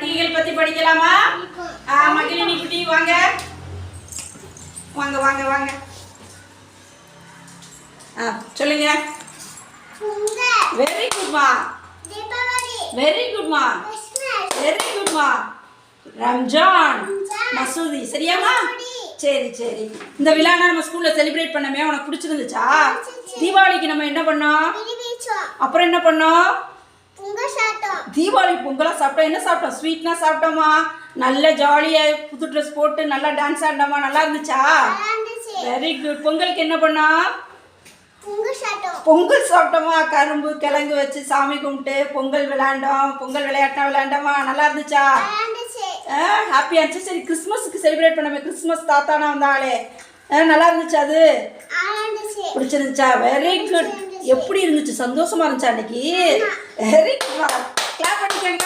பண்டிகைகள் பத்தி படிக்கலாமா? மகிழினி குட்டி வாங்க வாங்க வாங்க வாங்க. சொல்லுங்க. வெரி குட்மா, வெரி குட்மா, வெரி குட்மா. ரம்ஜான், மசூதி. சரியாமா? சரி சரி. இந்த விழா நம்ம ஸ்கூல்ல செலிப்ரேட் பண்ணமே, உனக்கு பிடிச்சிருந்துச்சா? தீபாவளிக்கு நம்ம என்ன பண்ணோம்? அப்புறம் என்ன பண்ணோம்? தீபாவளி பொங்கலா சாப்பிட்டோம். என்ன சாப்பிட்டோம்? ஸ்வீட்னா சாப்பிட்டோமா? நல்ல ஜாலியாக புது ட்ரெஸ் போட்டு நல்லா டான்ஸ் ஆடினோமா? நல்லா இருந்துச்சா? Very good. பொங்கலுக்கு என்ன பண்ணோம்? பொங்கல் சாப்பிட்டோமா? கரும்பு கிழங்கு வச்சு சாமி கும்பிட்டு பொங்கல் விளையாண்டோம். பொங்கல் விளையாண்டோமா? நல்லா இருந்துச்சா? ஹாப்பியா இருந்துச்சு. சரி, கிறிஸ்மஸுக்கு செலிப்ரேட் பண்ணமே, கிறிஸ்மஸ் தாத்தானா வந்தாலே நல்லா இருந்துச்சு. அது பிடிச்சிருந்துச்சா? Very good. எப்படி இருந்துச்சு? சந்தோஷமா இருந்துச்சா அன்னைக்கு? Very good. கிளாப் பண்ணிக்கங்க.